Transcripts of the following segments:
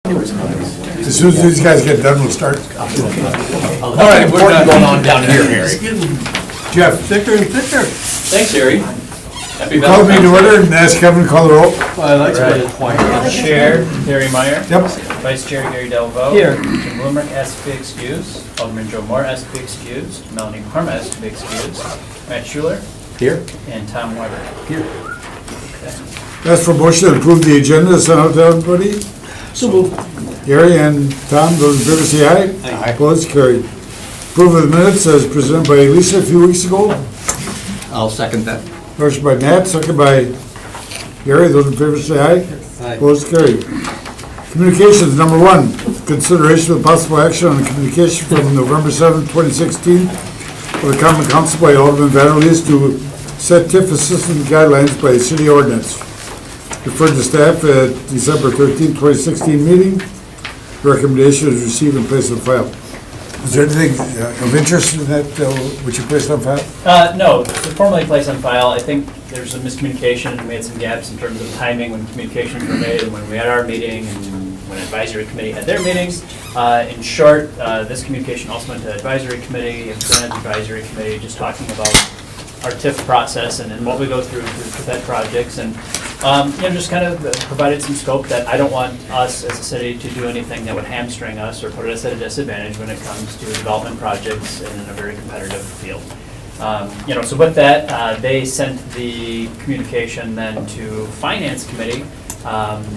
As soon as these guys get done, we'll start. All right, we're not going on down here, Harry. Jeff, thicker and thicker. Thanks, Harry. Happy Call me to order and ask Kevin to call the roll. I'd like to appoint Chair, Gary Meyer. Yep. Vice Chair, Gary Delvaux. Here. Jim Blumerick asked to be excused. Alderman Joe Moore asked to be excused. Melanie Parma asked to be excused. Matt Schuler. Here. And Tom Weber. Here. Ask for motion to approve the agenda. Send out to everybody. So move. Gary and Tom, those in favor say aye. Aye. Opposed, carried. Approve of the minutes as presented by Lisa a few weeks ago. I'll second that. Motion by Matt, second by Gary. Those in favor say aye. Aye. Opposed, carried. Communications, number 1, consideration of possible action on the communication from November 7, 2016 of the Common Council by Alderman Vanderleest to set TIF assistance guidelines by city ordinance. Referred to staff at December 13, 2016 meeting. Recommendation is received and placed on file. Is there anything of interest in that which you placed on file? No, to formally place on file, I think there's some miscommunication and we had some gaps in terms of timing when communications were made and when we had our meeting and when advisory committee had their meetings. In short, this communication also went to advisory committee and Senate advisory committee, just talking about our TIF process and what we go through to pet projects, and just kind of provided some scope that I don't want us as a city to do anything that would hamstring us or put us at a disadvantage when it comes to development projects in a very competitive field. So with that, they sent the communication then to Finance Committee.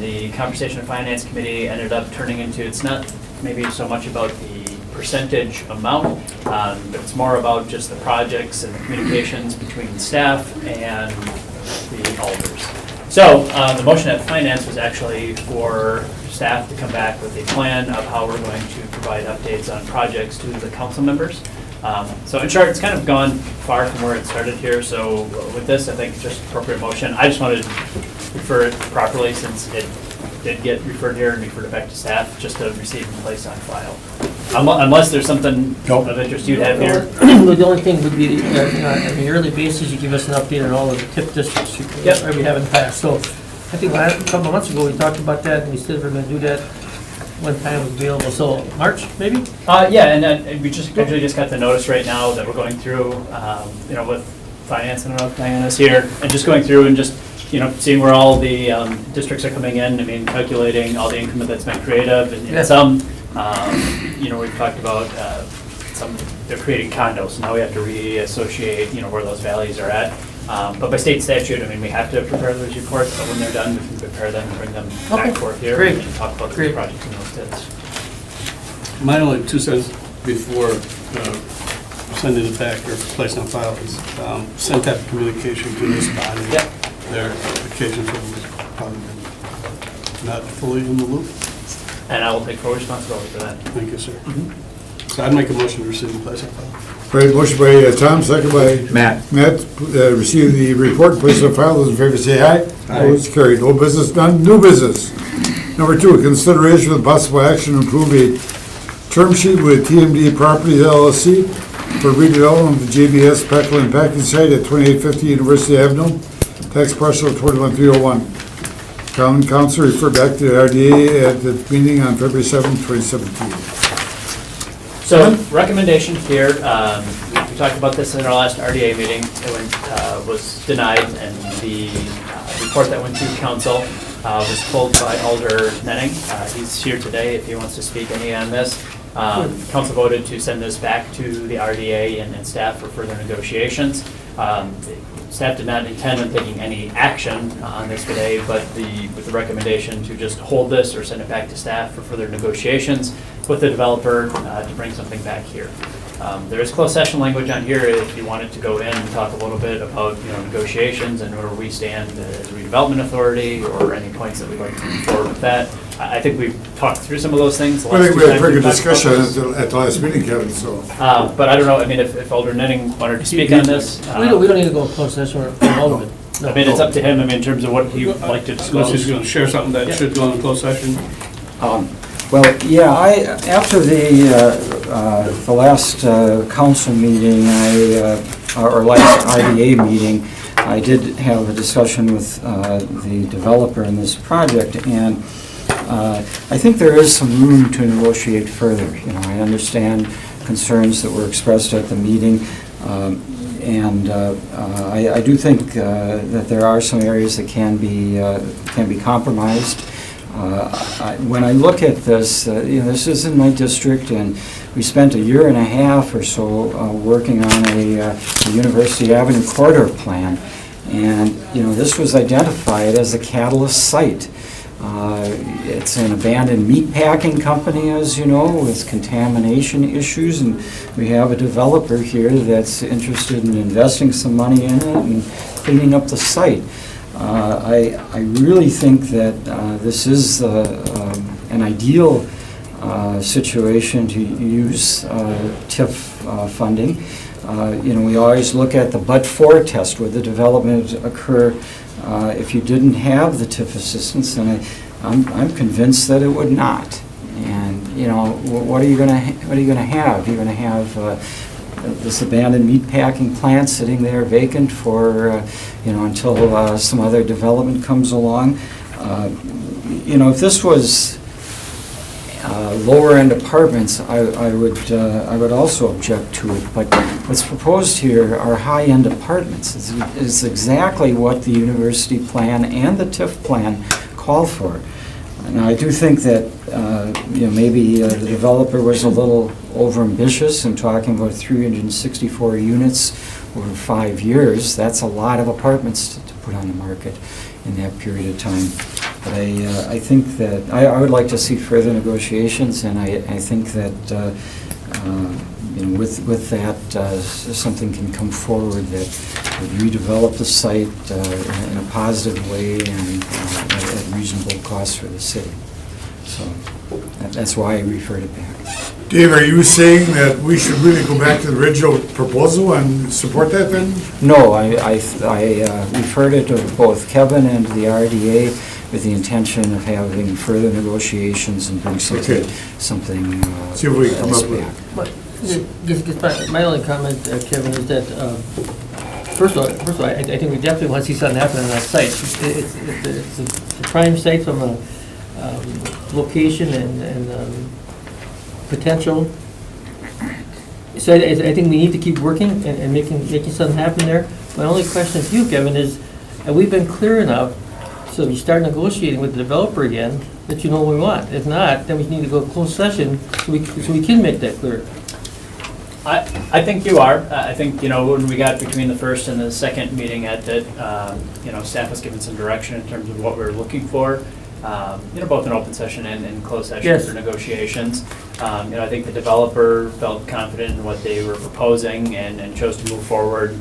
The conversation of Finance Committee ended up turning into, it's not maybe so much about the percentage amount, but it's more about just the projects and the communications between staff and the alders. So the motion at Finance was actually for staff to come back with a plan of how we're going to provide updates on projects to the council members. So in short, it's kind of gone far from where it started here, so with this, I think just appropriate motion. I just wanted to refer it properly since it did get referred here and referred it back to staff, just to receive and place on file. Unless there's something of interest you'd have here. The only thing would be, on a yearly basis, you give us an update on all of the TIP districts we have in the past. So I think a couple of months ago, we talked about that, and we said we're going to do that when time was available. So March, maybe? Yeah, and then we actually just got the notice right now that we're going through, with finance, I don't know if Diana's here, and just going through and just, seeing where all the districts are coming in. I mean, calculating all the increment that's been created, and some, we've talked about some, they're creating condos, so now we have to reassociate, where those values are at. But by state statute, I mean, we have to prepare those reports, but when they're done, we can prepare them and bring them back forth here and talk about the projects in those TIDs. My only 2 cents before sending it back or placing on file is send that communication to this body. Yep. Their occasions have probably been not fully in the loop. And I will take full responsibility for that. Thank you, sir. So I'd make a motion to receive and place on file. Right, motion by Tom, second by Matt. Matt, receive the report, place on file. Those in favor say aye. Aye. Opposed, carried. Old business done. New business. Number 2, consideration with possible action to approve a term sheet with TMD Properties LLC for redevelopment of the JBS Packle and Packing Site at 2850 University Avenue, tax parcel 21301. Common Council referred back to the RDA at the meeting on February 7, 2017. So recommendation here, we talked about this in our last RDA meeting. It was denied, and the report that went to council was pulled by Alder Nenning. He's here today if he wants to speak any on this. Council voted to send this back to the RDA and staff for further negotiations. Staff did not intend on taking any action on this today, but with the recommendation to just hold this or send it back to staff for further negotiations with the developer to bring something back here. There is closed session language on here if you wanted to go in and talk a little bit about negotiations and where we stand as a redevelopment authority or any points that we'd like to move forward with that. I think we've talked through some of those things. I think we had a pretty good discussion at the last meeting, Kevin, so. But I don't know, I mean, if Alder Nenning wanted to speak on this. We don't need to go close session or Alderman. No. I mean, it's up to him, in terms of what he would like to Unless disclose. he's going to share something that should go in closed session. Well, yeah, after the last council meeting, or last IDA meeting, I did have a discussion with the developer in this project, and I think there is some room to negotiate further. You know, I understand concerns that were expressed at the meeting, and I do think that there are some areas that can be compromised. When I look at this, this is in my district, and we spent a year and a half or so working on a University Avenue corridor plan, and this was identified as a catalyst site. It's an abandoned meat packing company, as you know, with contamination issues, and we have a developer here that's interested in investing some money in it and cleaning up the site. I really think that this is an ideal situation to use TIF funding. We always look at the but-for test. Would the development occur if you didn't have the TIF assistance? And I'm convinced that it would not. And what are you going to have? You're going to have this abandoned meat packing plant sitting there vacant for until some other development comes along. If this was lower end apartments, I would also object to it. But what's proposed here are high end apartments. It's exactly what the university plan and the TIF plan call for. Now, I do think that maybe the developer was a little overambitious in talking about 364 units over 5 years. That's a lot of apartments to put on the market in that period of time. But I think that I would like to see further negotiations, and I think that with that something can come forward that would redevelop the site in a positive way and at reasonable cost for the city. So that's why I referred it back. Dave, are you saying that we should really go back to the original proposal and support that then? No, I referred it to both Kevin and the RDA with the intention of having further negotiations and bring something See if we can come else up with back. But just my only comment, Kevin, is that, first of all, I think we definitely want to see something happen on that site. It's a prime site from a location and potential. So I think we need to keep working and making something happen there. My only question to you, Kevin, is, have we been clear enough so if you start negotiating with the developer again, that you know what we want? If not, then we need to go closed session so we can make that clear. I think you are. I think, when we got between the first and the second meeting at that, staff was given some direction in terms of what we were looking for, both in open session and closed session Yes. for negotiations. I think the developer felt confident in what they were proposing and chose to move forward,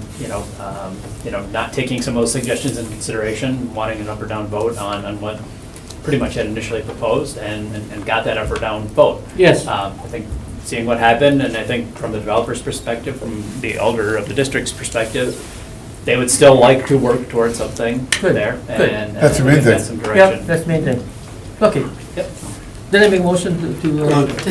not taking some of those suggestions into consideration, wanting an up or down vote on what pretty much had initially proposed and got that up or down vote. Yes. I think seeing what happened, and I think from the developer's perspective, from the elder of the district's perspective, they would still like to work towards something Good, there. good. And That's the main give that thing. some Yep, direction. that's the main thing. Okay. Yep. Then I make a motion to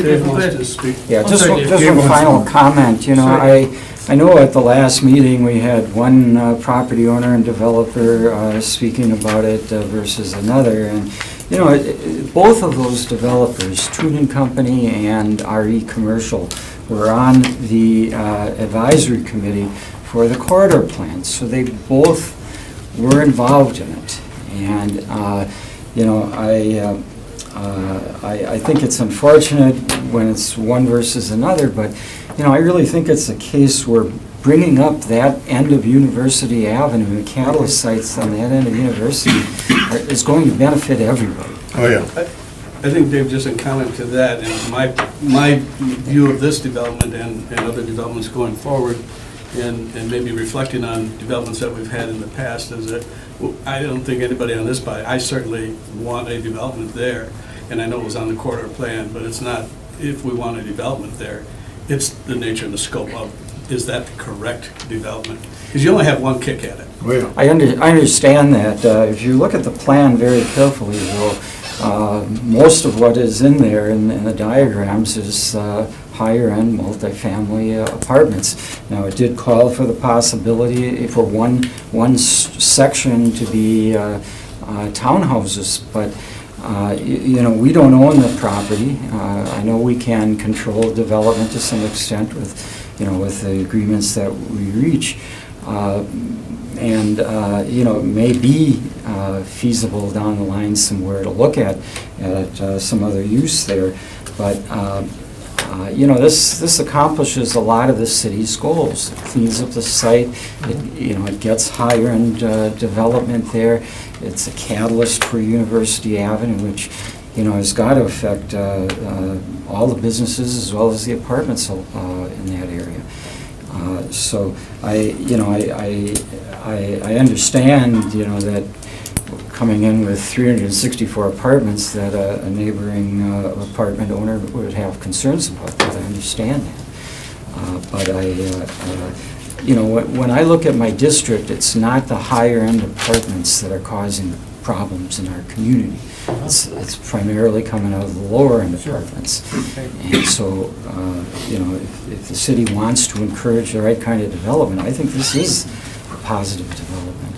Dave wants to speak. Yeah, I'm just sorry, just Dave one wants final to- comment. Sorry. I know at the last meeting, we had one property owner and developer speaking about it versus another. And, both of those developers, Tunin Company and RE Commercial, were on the advisory committee for the corridor plan. So they both were involved in it. And, I think it's unfortunate when it's one versus another, but, I really think it's a case where bringing up that end of University Avenue, the catalyst sites on that end of University, is going to benefit everybody. Oh, yeah. I think, Dave, just in comment to that, and my view of this development and other developments going forward, and maybe reflecting on developments that we've had in the past, is that I don't think anybody on this body, I certainly want a development there, and I know it was on the corridor plan, but it's not, if we want a development there, it's the nature and the scope of, is that the correct development? Because you only have one kick at it. Oh, yeah. I understand that. If you look at the plan very carefully, though, most of what is in there in the diagrams is higher-end multifamily apartments. Now, it did call for the possibility for one section to be townhouses, but We don't own the property. I know we can control development to some extent with, with the agreements that we reach. And, it may be feasible down the line somewhere to look at some other use there. But, this accomplishes a lot of the city's goals. It cleans up the site, it gets higher-end development there. It's a catalyst for University Avenue, which, has got to affect all the businesses as well as the apartments in that area. So I understand, that coming in with 364 apartments, that a neighboring apartment owner would have concerns about that. I understand that. But when I look at my district, it's not the higher-end apartments that are causing problems in our community. It's primarily coming out of the lower-end apartments. And so, if the city wants to encourage the right kind of development, I think this is a positive development.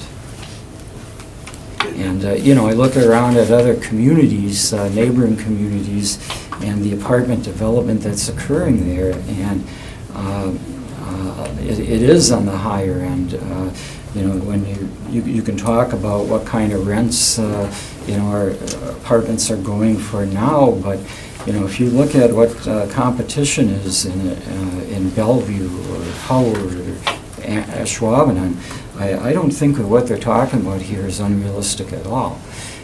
And, I look around at other communities, neighboring communities, and the apartment development that's occurring there, and it is on the higher end. When you can talk about what kind of rents, our apartments are going for now, but, if you look at what competition is in Bellevue or Howard or Ashwaubenon, I don't think that what they're talking about here is unrealistic at all.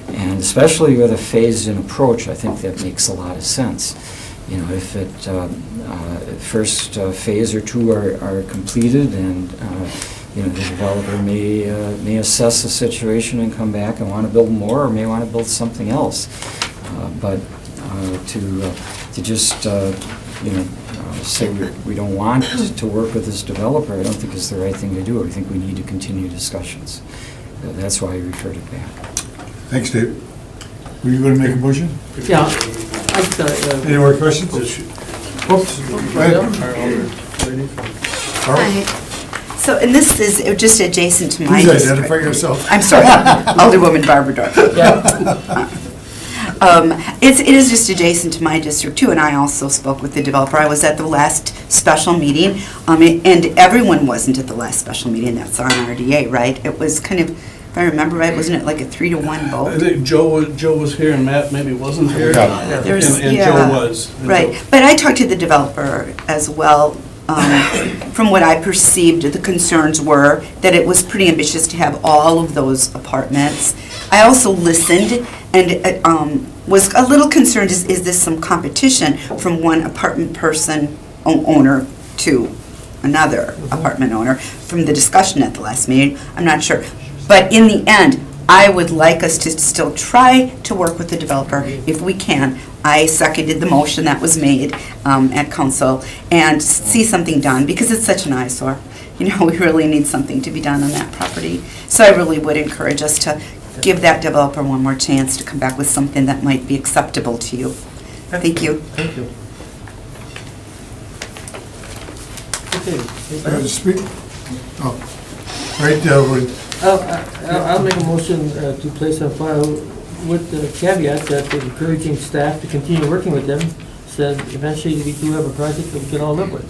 And especially with a phased-in approach, I think that makes a lot of sense. If first phase or two are completed, and the developer may assess the situation and come back and want to build more, or may want to build something else. But to just say we don't want to work with this developer, I don't think is the right thing to do. I think we need to continue discussions. That's why I referred it back. Thanks, Dave. Were you going to make a motion? Yeah. Any more questions? Oops. Go ahead. Hi. So, and this is just adjacent to my Please district. identify yourself. I'm sorry, Alderwoman Barbara Dorf. It is just adjacent to my district too, and I also spoke with the developer. I was at the last special meeting, and everyone wasn't at the last special meeting. That's our RDA, right? It was kind of, if I remember right, wasn't it like a 3-1 I vote? think Joe was here and Matt maybe wasn't here. There's- And yeah. Joe was. And Right, Joe- but I talked to the developer as well. From what I perceived, the concerns were that it was pretty ambitious to have all of those apartments. I also listened and was a little concerned, is this some competition from one apartment person owner to another apartment owner? From the discussion at the last meeting, I'm not sure. But in the end, I would like us to still try to work with the developer if we can. I seconded the motion that was made at council and see something done, because it's such an eyesore. We really need something to be done on that property. So I really would encourage us to give that developer one more chance to come back with something that might be acceptable to you. Thank you. Thank you. Okay. Speak. Oh, right, I'll make a motion to place on file with the caveat that we're encouraging staff to continue working with them, so that eventually we do have a project that we can all live with.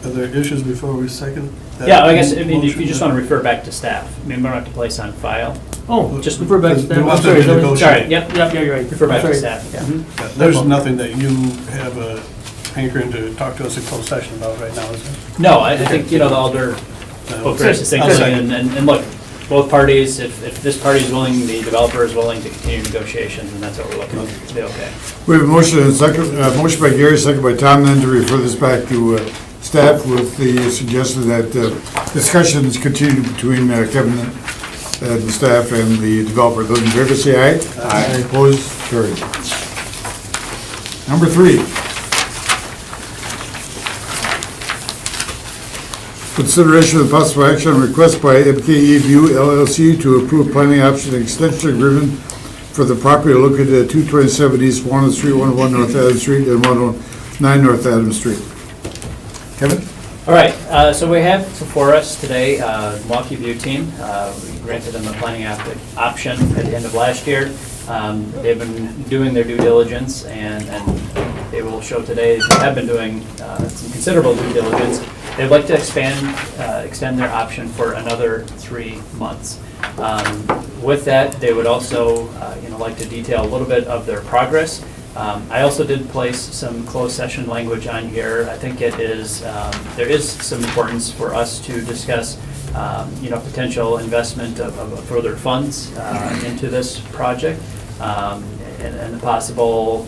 Are there issues before we second that? Yeah, I guess, if you motion? just want to refer back to staff, we don't have to place on file. Oh, Just refer back to We staff. want I'm them sorry, to is that what- negotiate. Sorry, yep, Yeah, you're right. refer back to Sorry. staff, yeah. Mhm. Yeah, There's nothing that you have a hankering to talk to us in closed session about right now, is there? No, I think, the Alder spoke very succinctly, and look, both parties, if this party is willing, the developer is willing to continue negotiations, and that's what we're looking to do, okay. we have a motion and second, motion by Gary, second by Tom, then to refer this back to staff with the suggestion that discussions continue between Kevin and the staff and the developer. Those in favor say aye. Aye. Opposed, carried. Number 3. Consideration of possible action on request by MKE View LLC to approve planning option extension agreement for the property located at 227 East Walnut Street, 101 North Adams Street, and 109 North Adams Street. Kevin? All right, so we have before us today, Milwaukee View team. We granted them a planning option at the end of last year. They've been doing their due diligence, and they will show today they have been doing some considerable due diligence. They'd like to extend their option for another 3 months. With that, they would also, like to detail a little bit of their progress. I also did place some closed session language on here. I think it is, there is some importance for us to discuss, potential investment of further funds into this project, and the possible,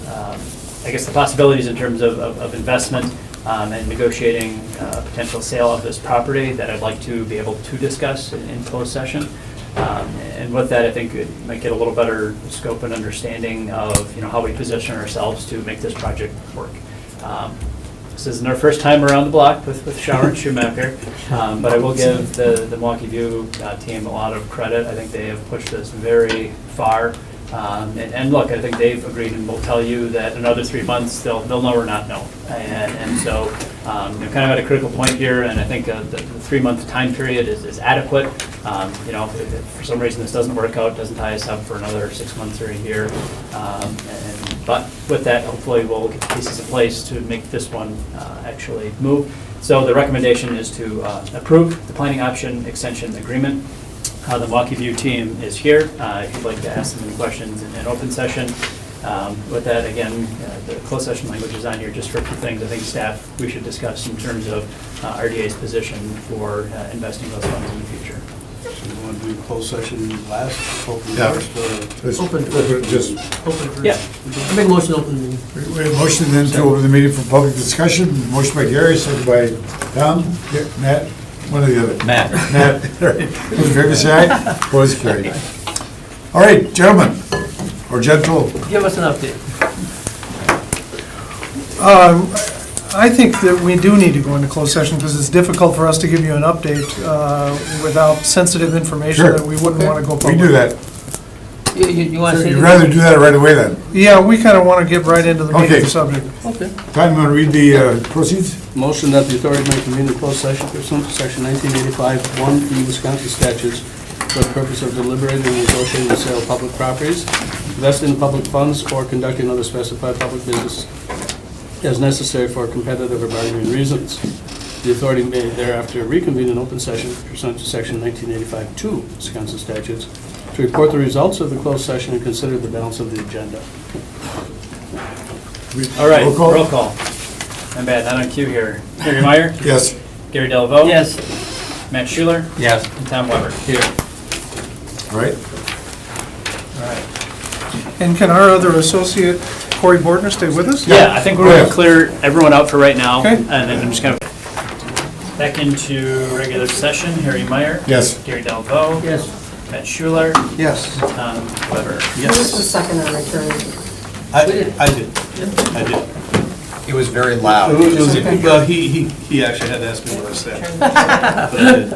the possibilities in terms of investment and negotiating a potential sale of this property that I'd like to be able to discuss in closed session. And with that, I think it might get a little better scope and understanding of, how we position ourselves to make this project work. This isn't our first time around the block with Shower and Schumacher, but I will give the Milwaukee View team a lot of credit. I think they have pushed this very far. And look, I think they've agreed and will tell you that another 3 months, they'll know or not know. And so, kind of at a critical point here, and I think the 3-month time period is adequate. If for some reason this doesn't work out, doesn't tie us up for another 6 months or a year. But with that, hopefully we'll get the pieces in place to make this one actually move. So the recommendation is to approve the planning option extension agreement. The Milwaukee View team is here. If you'd like to ask them any questions in open session. With that, again, the closed session language is on here just for a few things I think staff we should discuss in terms of RDA's position for investing those funds in the future. So you want to do closed session last, open Yeah. first, or? Let's Open. just, Open first. Yeah. I make a motion to open the meeting. we have a motion then to open the meeting for public discussion. Motion by Gary, second by Tom, Matt, one or the other. Matt. Matt, those in favor say aye. Opposed, carried. All right, gentlemen, or gentle, Give us an update. I think that we do need to go into closed session because it's difficult for us to give you an update without sensitive information Sure. that we wouldn't want to go we public. do that. You want to say? You'd rather do that right away then? Yeah, we kind of want to get right into the meat Okay. of the subject. Okay. Tom, you want to read the proceeds? Motion that the authority may convene a closed session pursuant to section 1985, 1B Wisconsin statutes for the purpose of deliberating and negotiating the sale of public properties, investing in public funds, or conducting other specified public business as necessary for competitive or bargaining reasons. The authority may thereafter reconvene an open session pursuant to section 1985-2 Wisconsin statutes to report the results of the closed session and consider the balance of the agenda. All right, Roll call? roll call. I'm bad, not on cue here. Gary Meyer, Yes. Gary Delvaux. Yes. Matt Schuler, Yes. and Tom Weber. Here. All right. All right. And can our other associate, Corey Bordner, stay with us? Yeah, I think we're Go going ahead. to clear everyone out for right now. Okay. And then I'm just going to back into regular session. Harry Meyer. Yes. Gary Delvaux. Yes. Matt Schuler. Yes. Tom Weber. Who was the second on return? I did. I did. It was very loud. Well, he actually had to ask me what I said. But I did.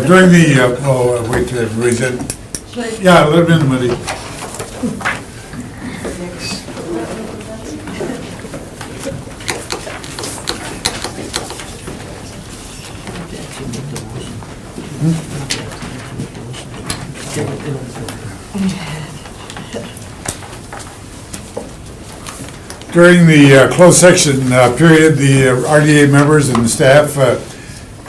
During the, wait till everybody's in. Yeah, let him in, Woody. During the closed section period, the RDA members and the staff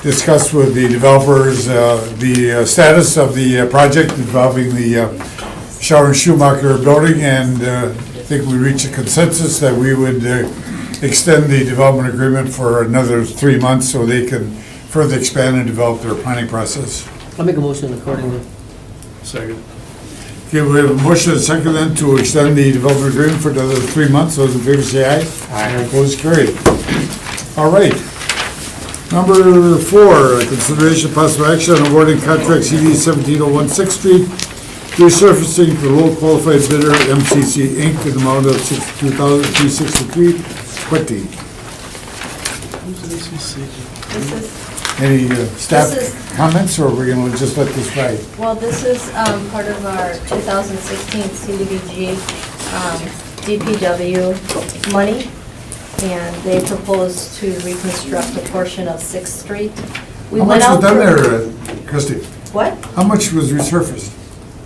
discussed with the developers the status of the project involving the Shower and Schumacher building, and I think we reached a consensus that we would extend the development agreement for another 3 months so they can further expand and develop their planning process. I'll make a motion accordingly. Second. Okay, we have a motion and a second then to extend the development agreement for another 3 months. Those in favor say aye. Aye. Opposed, carried. All right. Number 4, consideration of possible action on awarding contract CD 1701 6th Street resurfacing to low qualified bidder MCC Inc. in the amount of $62,363.20. Any staff comments, or we're going to just let this ride? Well, this is part of our 2016 CDBG DPW money, and they proposed to reconstruct a portion of 6th Street. We How went much was out done for- there, Christie? What? How much was resurfaced?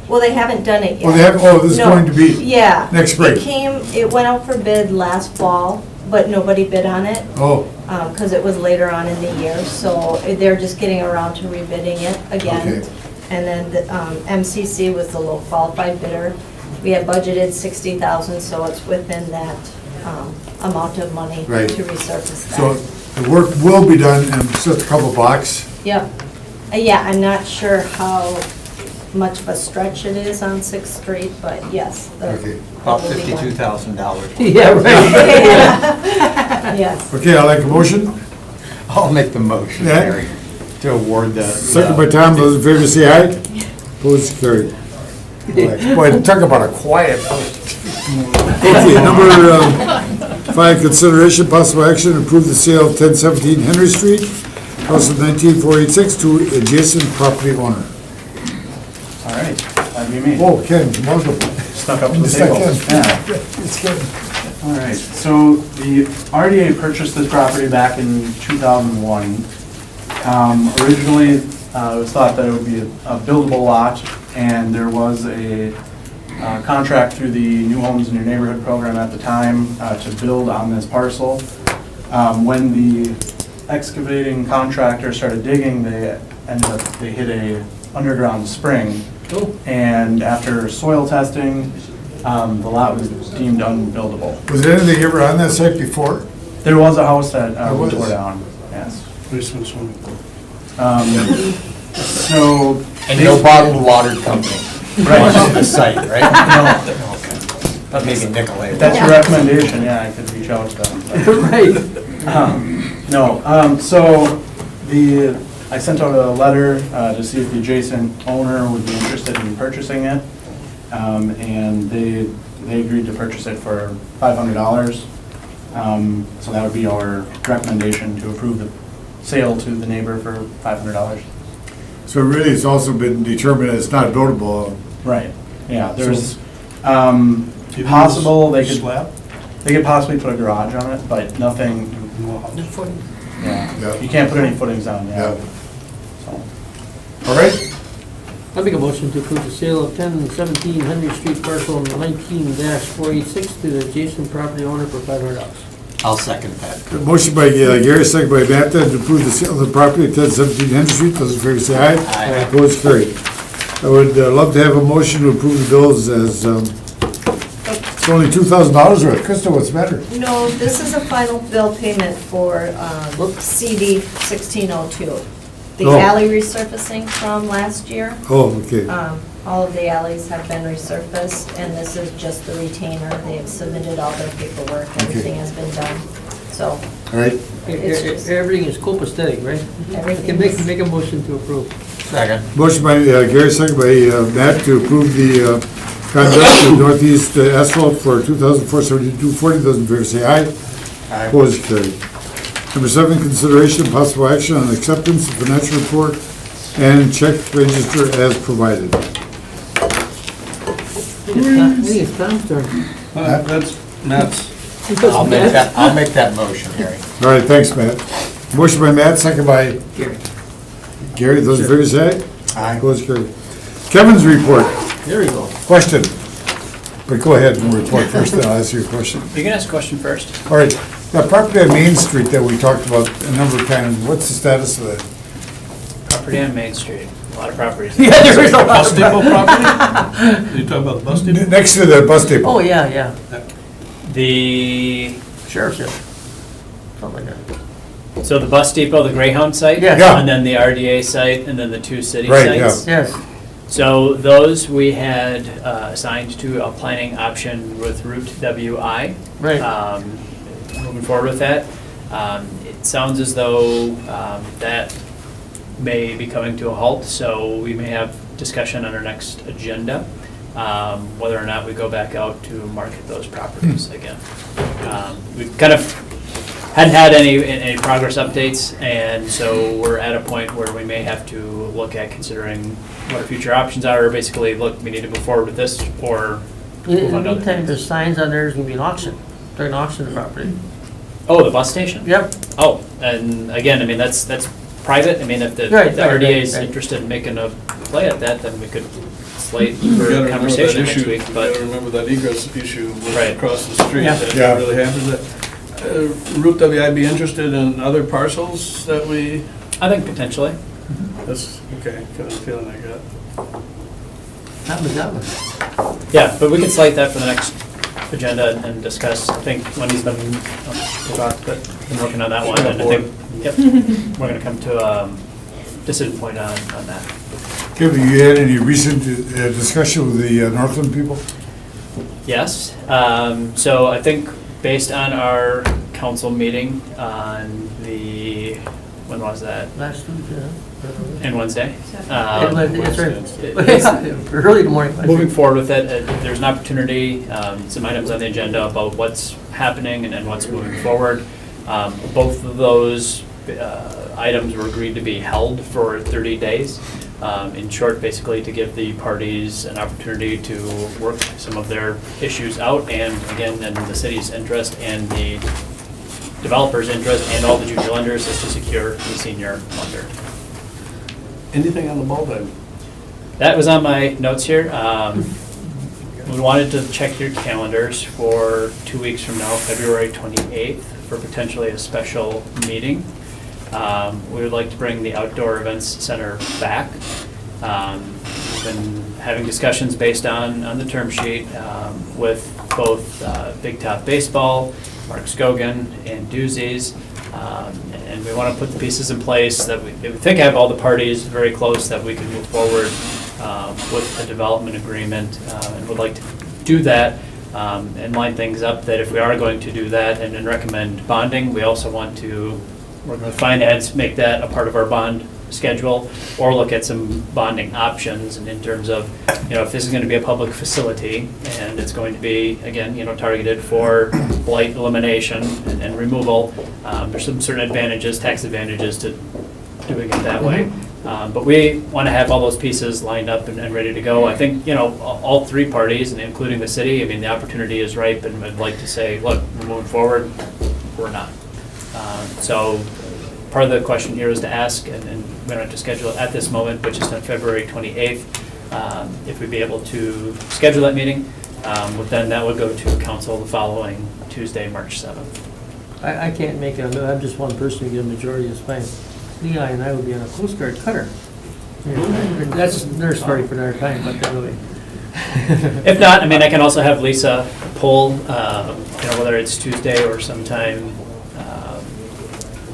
Well, they haven't done it yet. Oh, they have, oh, this is No. going to be Yeah. next spring? It went out for bid last fall, but nobody bid on it, Oh, because it was later on in the year, so they're just getting around to rebidding it again. Okay. And then the MCC was the low qualified bidder. We had budgeted 60,000, so it's within that amount of money Right. to resurface that. so the work will be done in just a couple blocks? Yep. Yeah, I'm not sure how much of a stretch it is on Sixth Street, but yes. Okay. About $52,000. Yeah, right. Yes. Okay, I'd like a motion. I'll make the motion, Yeah. Harry, to award the. Second by Tom, those in favor say aye. Opposed, carried. Boy, talk about a quiet vote. Okay, number 5, consideration possible action to approve the sale of 1017 Henry Street, parcel 19486 to adjacent property owner. All right, that'd be me. Oh, Ken, welcome. Snuck up to the It's table. Ken. Yeah. It's Ken. All right, so the RDA purchased this property back in 2001. Originally, it was thought that it would be a buildable lot, and there was a contract through the New Homes in Your Neighborhood program at the time to build on this parcel. When the excavating contractor started digging, they hit a underground spring. And after soil testing, the lot was deemed unbuildable. Was there anything ever on that site before? There was a house that There we was? tore down, yes. Basement swimming pool. So. And no bottled water company. Right. On the site, right? No. But maybe Nicolay. If that's your recommendation, yeah, I could reach out to them. Right. No, so I sent out a letter to see if the adjacent owner would be interested in purchasing it. And they agreed to purchase it for $500. So that would be our recommendation to approve the sale to the neighbor for $500. So really, it's also been determined it's not buildable. Right, yeah, there's, possible, they could possibly put a garage on it, but nothing, Yeah. yeah, you can't put any footings on, yeah. Yeah. So, All right? I make a motion to approve the sale of 1017 Henry Street parcel 19-486 to the adjacent property owner for $500. I'll second that. The motion by Gary, second by Matt, to approve the sale of the property at 1017 Henry Street. Those in favor say aye. Aye. Opposed, carried. I would love to have a motion to approve the bills as, it's only $2,000 worth. Krista, what's the matter? No, this is a final bill payment for CD 1602. The Oh. alley resurfacing from last year. Oh, okay. All of the alleys have been resurfaced, and this is just the retainer. They have submitted all their paperwork, everything has been done. So All right. It's just- Everything is copacetic, right? I everything can is... make a motion to approve. Second. Motion by Gary, second by Matt, to approve the contract with Northeast Asphalt for $2,472.40. Those in favor say aye. Aye. Opposed, carried. Number 7, consideration and possible action on acceptance of financial report and check register as provided. I think it's Tom's turn. That's Matt's. I'll make that motion, Harry. All right, thanks, Matt. Motion by Matt, second by Gary. Gary. Those in favor say aye. Aye. Opposed, carried. Kevin's report. There we go. Question. But go ahead and report first, then I'll ask you a question. You can ask a question first. All right, that property on Main Street that we talked about a number of times, what's the status of that? Property on Main Street, a lot of properties. Yeah, there is a lot Bus of... depot property? Are you talking about the bus depot? Next to the bus depot. Oh, yeah, yeah. The, Sheriff's, yeah. Something like that. so the bus depot, the Greyhound site? Yes. Yeah. And then the RDA site, and then the 2 city Right, yeah. sites? Yes. So those we had assigned to a planning option with Route WI. Right. Moving forward with that. It sounds as though that may be coming to a halt, so we may have discussion on our next agenda, whether or not we go back out to market those properties again. We kind of hadn't had any progress updates, and so we're at a point where we may have to look at considering what our future options are, or basically, look, we need to move forward with this, or In move the on to other meantime, things. there's signs on there, there's gonna be an auction. They're gonna auction the property. Oh, the bus station? Yep. Oh, and again, I mean, that's private, I mean, if the Right, the right, RDA is right. interested in making a play at that, then we could slate You for gotta remember that conversation next issue. week, You but. gotta remember that egress issue was Right. across the street. Yeah. That Yeah. really happens. Root WI be interested in other parcels that we, I think potentially. that's, okay, kind of feeling I got. That was that one. Yeah, but we can slate that for the next agenda and discuss. I think Wendy's been, been working on that one, and I think, yep, we're gonna come to a decision point on that. Kevin, you had any recent discussion with the Northland people? Yes, so I think based on our council meeting on the, when was that? Last week, And Wednesday. That's it's- right. Early in the morning. Moving forward with it, there's an opportunity, some items on the agenda about what's happening and what's moving forward. Both of those items were agreed to be held for 30 days. In short, basically to give the parties an opportunity to work some of their issues out, and again, in the city's interest and the developer's interest and all the junior lenders is to secure the senior lender. Anything on the ball then? That was on my notes here. We wanted to check your calendars for 2 weeks from now, February 28th, for potentially a special meeting. We would like to bring the Outdoor Events Center back. We've been having discussions based on the term sheet with both Big Top Baseball, Mark Scogan, and Doozies. And we want to put the pieces in place that we think have all the parties very close, that we can move forward with a development agreement, and would like to do that and line things up, that if we are going to do that and then recommend bonding, we also want to work with finance, make that a part of our bond schedule, or look at some bonding options, and in terms of, if this is going to be a public facility and it's going to be, again, targeted for blight elimination and removal, there's some certain advantages, tax advantages to doing it that way. But we want to have all those pieces lined up and ready to go. I think, all three parties, and including the city, I mean, the opportunity is ripe, and I'd like to say, look, we're moving forward, we're not. So part of the question here is to ask, and we don't have to schedule it at this moment, but just on February 28th, if we'd be able to schedule that meeting, but then that would go to council the following Tuesday, March 7th. I can't make it, I'm just one person to get a majority of this plan. Leon and I would be on a Coast Guard cutter. That's another story for another time, but really. If not, I mean, I can also have Lisa pull, whether it's Tuesday or sometime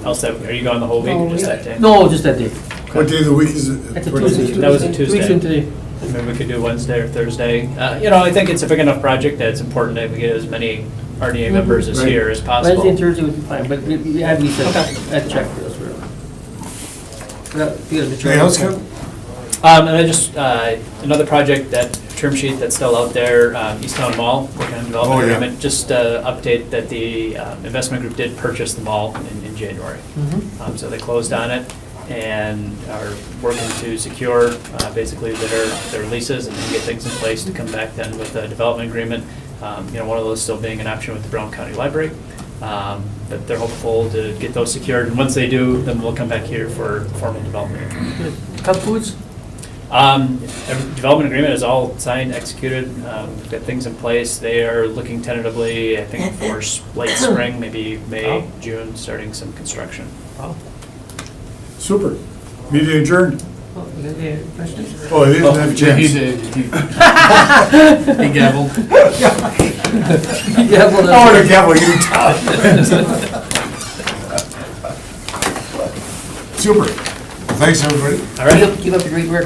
else. Are you going the whole week or just that day? No, just that day. What day of the week is it? That's a Tuesday. That was a Tuesday. 2 weeks from today. Maybe we could do Wednesday or Thursday. I think it's a big enough project that it's important that we get as many RDA members as Right. here as possible. Wednesday and Thursday would be fine, but we have Lisa at check for us. Anything else, Kevin? And then just another project, that term sheet that's still out there, East Town Mall, working on development Oh, yeah. agreement. Just update that the investment group did purchase the mall in January. So they closed on it and are working to secure basically their leases and get things in place to come back then with a development agreement. One of those still being an option with the Brown County Library. But they're hopeful to get those secured, and once they do, then we'll come back here for formal development. Cup Foods? Every development agreement is all signed, executed, we've got things in place. They are looking tentatively, I think, for late spring, maybe May, June, starting some construction. Wow. Super. Meeting adjourned. Oh, you got any questions? Oh, I didn't have a chance. He gavelled. Yeah, well, Oh, the gavel, you talk. Super. Thanks, everybody. All right. Keep up the great work.